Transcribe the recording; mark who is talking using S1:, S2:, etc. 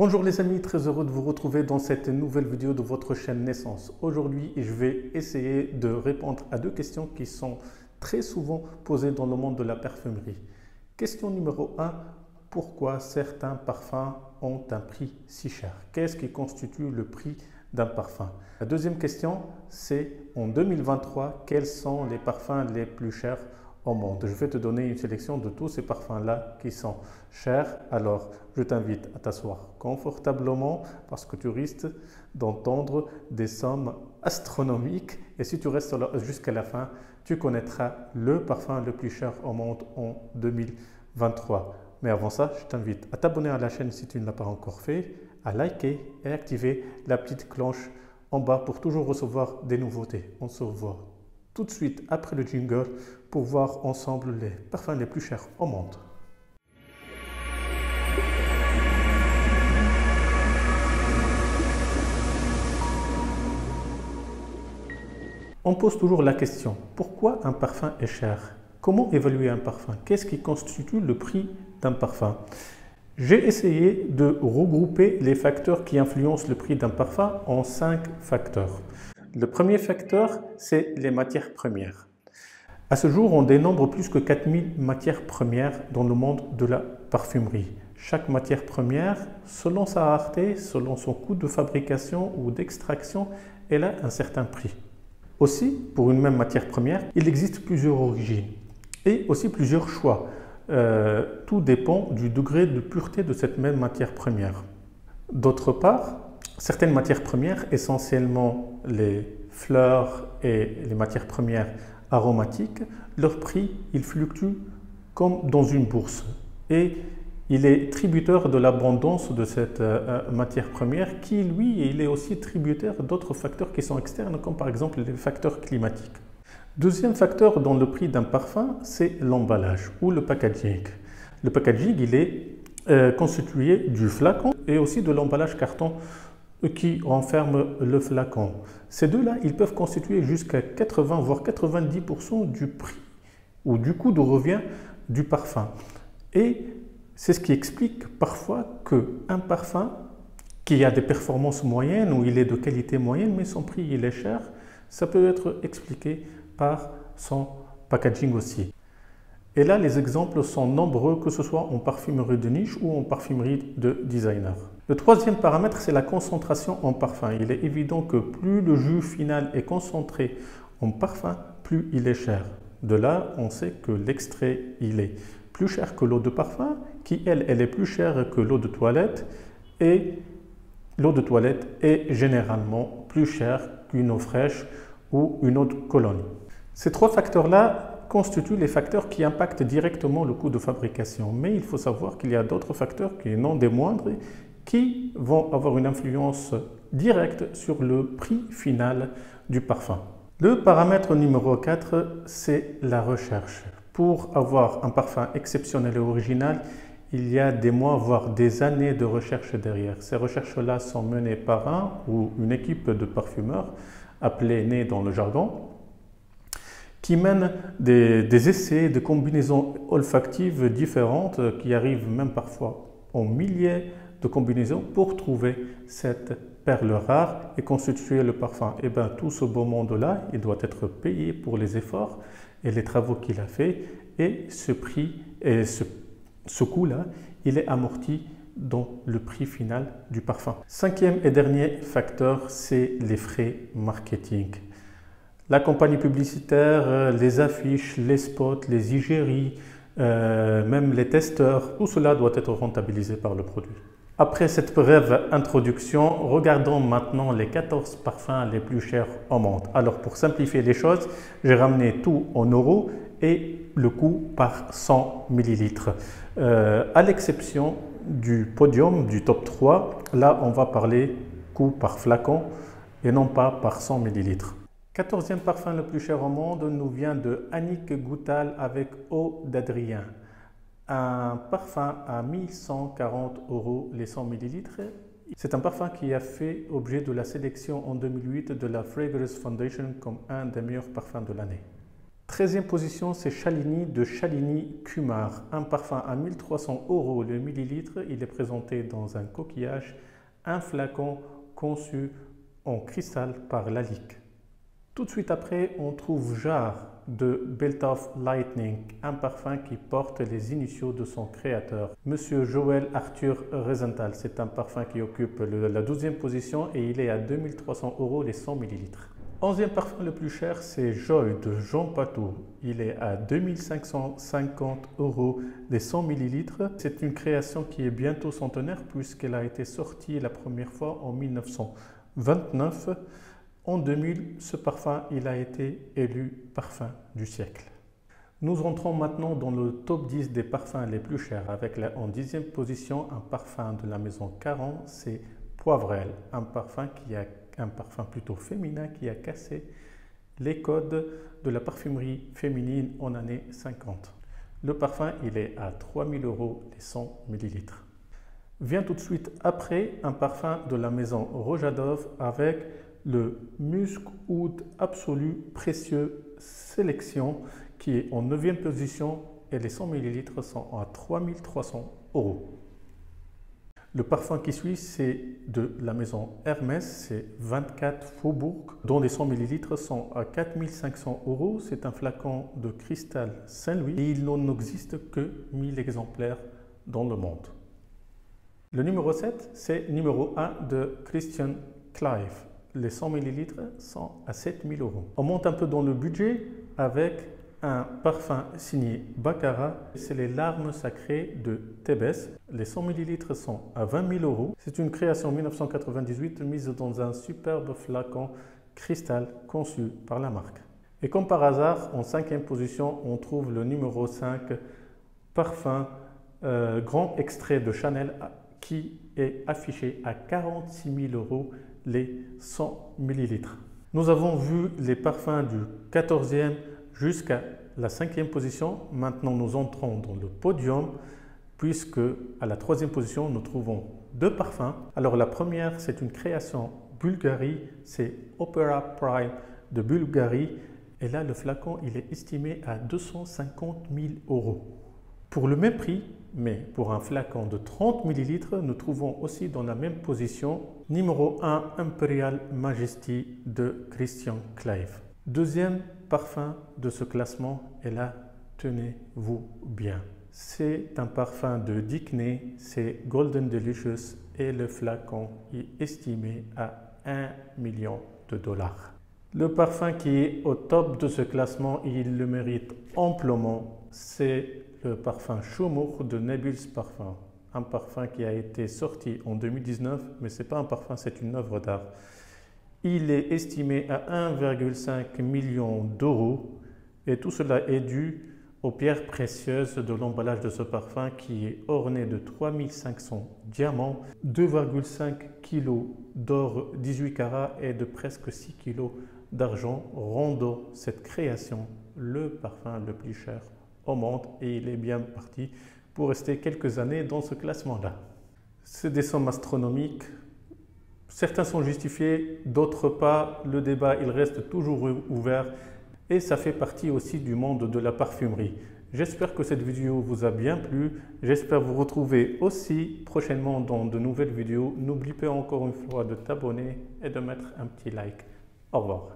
S1: Bonjour les amis, très heureux de vous retrouver dans cette nouvelle vidéo de votre chaîne Naissance. Aujourd'hui, je vais essayer de répondre à deux questions qui sont très souvent posées dans le monde de la parfumerie. Question numéro 1, pourquoi certains parfums ont un prix si cher? Qu'est-ce qui constitue le prix d'un parfum? La deuxième question, c'est en 2023, quels sont les parfums les plus chers au monde? Je vais te donner une sélection de tous ces parfums-là qui sont chers. Alors, je t'invite à t'asseoir confortablement parce que tu risques d'entendre des sommes astronomiques. Et si tu restes là jusqu'à la fin, tu connaîtras le parfum le plus cher au monde en 2023. Mais avant ça, je t'invite à t'abonner à la chaîne si tu ne l'as pas encore fait, à liker et activer la petite cloche en bas pour toujours recevoir des nouveautés. On se revoit tout de suite après le jingle pour voir ensemble les parfums les plus chers au monde. On pose toujours la question, pourquoi un parfum est cher? Comment évaluer un parfum? Qu'est-ce qui constitue le prix d'un parfum? J'ai essayé de regrouper les facteurs qui influencent le prix d'un parfum en 5 facteurs. Le premier facteur, c'est les matières premières. À ce jour, on dénombre plus que 4000 matières premières dans le monde de la parfumerie. Chaque matière première, selon sa rareté, selon son coût de fabrication ou d'extraction, elle a un certain prix. Aussi, pour une même matière première, il existe plusieurs origines et aussi plusieurs choix. Tout dépend du degré de pureté de cette même matière première. D'autre part, certaines matières premières, essentiellement les fleurs et les matières premières aromatiques, leur prix, il fluctue comme dans une bourse. Et il est tributaire de l'abondance de cette matière première qui, lui, il est aussi tributaire d'autres facteurs qui sont externes, comme par exemple les facteurs climatiques. Deuxième facteur dans le prix d'un parfum, c'est l'emballage ou le packaging. Le packaging, il est constitué du flacon et aussi de l'emballage carton qui renferme le flacon. Ces deux-là, ils peuvent constituer jusqu'à 80 voire 90% du prix ou du coût de revient du parfum. Et c'est ce qui explique parfois qu'un parfum qui a des performances moyennes ou il est de qualité moyenne mais son prix il est cher, ça peut être expliqué par son packaging aussi. Et là, les exemples sont nombreux, que ce soit en parfumerie de niche ou en parfumerie de designer. Le troisième paramètre, c'est la concentration en parfum. Il est évident que plus le jus final est concentré en parfum, plus il est cher. De là, on sait que l'extrait, il est plus cher que l'eau de parfum, qui elle est plus chère que l'eau de toilette. Et l'eau de toilette est généralement plus chère qu'une eau fraîche ou une eau de cologne. Ces trois facteurs-là constituent les facteurs qui impactent directement le coût de fabrication. Mais il faut savoir qu'il y a d'autres facteurs qui non des moindres qui vont avoir une influence directe sur le prix final du parfum. Le paramètre numéro 4, c'est la recherche. Pour avoir un parfum exceptionnel et original, il y a des mois, voire des années de recherche derrière. Ces recherches-là sont menées par un ou une équipe de parfumeurs, appelée nez dans le jargon, qui mènent des essais de combinaisons olfactives différentes qui arrivent même parfois en milliers de combinaisons pour trouver cette perle rare et constituer le parfum. Et bien tout ce beau monde-là, il doit être payé pour les efforts et les travaux qu'il a fait et ce prix et ce coût-là, il est amorti dans le prix final du parfum. Cinquième et dernier facteur, c'est les frais marketing. La campagne publicitaire, les affiches, les spots, les égéries, même les testeurs, tout cela doit être rentabilisé par le produit. Après cette brève introduction, regardons maintenant les 14 parfums les plus chers au monde. Alors pour simplifier les choses, j'ai ramené tout en euros et le coût par 100 ml. À l'exception du podium, du top 3, là on va parler coût par flacon et non pas par 100 ml. 14e parfum le plus cher au monde nous vient de Annick Goutal avec Eau d'Adrien. Un parfum à 1140 € les 100 ml. C'est un parfum qui a fait objet de la sélection en 2008 de la Fragrance Foundation comme un des meilleurs parfums de l'année. 13e position, c'est Shalini de Shalini Kumar. Un parfum à 1300 € le millilitre. Il est présenté dans un coquillage, un flacon conçu en cristal par Lalique. Tout de suite après, on trouve Jar de Belt of Lightning, un parfum qui porte les initiaux de son créateur, Monsieur Joël Arthur Rosenthal. C'est un parfum qui occupe la 12e position et il est à 2300 € les 100 ml. 11e parfum le plus cher, c'est Joy de Jean Patou. Il est à 2550 € les 100 ml. C'est une création qui est bientôt centenaire puisqu'elle a été sortie la première fois en 1929. En 2000, ce parfum il a été élu parfum du siècle. Nous rentrons maintenant dans le top 10 des parfums les plus chers avec en 10e position un parfum de la maison Caron, c'est Poivrel, un parfum plutôt féminin qui a cassé les codes de la parfumerie féminine en années 50. Le parfum il est à 3000 € les 100 ml. Vient tout de suite après un parfum de la maison Rojadov avec le Musk Oud Absolu Précieux Sélection qui est en 9e position et les 100 ml sont à 3300 €. Le parfum qui suit, c'est de la maison Hermès, c'est 24 Faubourg, dont les 100 ml sont à 4500 €. C'est un flacon de cristal Saint-Louis et il n'en existe que 1000 exemplaires dans le monde. Le numéro 7, c'est numéro 1 de Christian Clive. Les 100 ml sont à 7000 €. On monte un peu dans le budget avec un parfum signé Baccarat. C'est les larmes sacrées de Thébès. Les 100 ml sont à 20 000 €. C'est une création 1998 mise dans un superbe flacon cristal conçu par la marque. Et comme par hasard, en 5e position, on trouve le numéro 5, parfum grand extrait de Chanel qui est affiché à 46 000 € les 100 ml. Nous avons vu les parfums du 14e jusqu'à la 5e position. Maintenant, nous entrons dans le podium puisque à la 3e position, nous trouvons deux parfums. Alors la première, c'est une création Bulgari, c'est Opera Prime de Bulgari. Et là, le flacon, il est estimé à 250 000 €. Pour le même prix, mais pour un flacon de 30 ml, nous trouvons aussi dans la même position numéro 1 Imperial Majesty de Christian Clive. Deuxième parfum de ce classement, et là, tenez-vous bien. C'est un parfum de Dickney, c'est Golden Delicious et le flacon est estimé à 1 million $. Le parfum qui est au top de ce classement, il le mérite amplement, c'est le parfum Chaumur de Nebul's Parfum. Un parfum qui a été sorti en 2019, mais ce n'est pas un parfum, c'est une œuvre d'art. Il est estimé à 1,5 million € et tout cela est dû aux pierres précieuses de l'emballage de ce parfum qui est orné de 3500 diamants, 2,5 kg d'or 18 carats et de presque 6 kg d'argent, rendant cette création le parfum le plus cher au monde et il est bien parti pour rester quelques années dans ce classement-là. C'est des sommes astronomiques. Certains sont justifiés, d'autres pas. Le débat, il reste toujours ouvert et ça fait partie aussi du monde de la parfumerie. J'espère que cette vidéo vous a bien plu. J'espère vous retrouver aussi prochainement dans de nouvelles vidéos. N'oublie pas encore une fois de t'abonner et de mettre un petit like. Au revoir.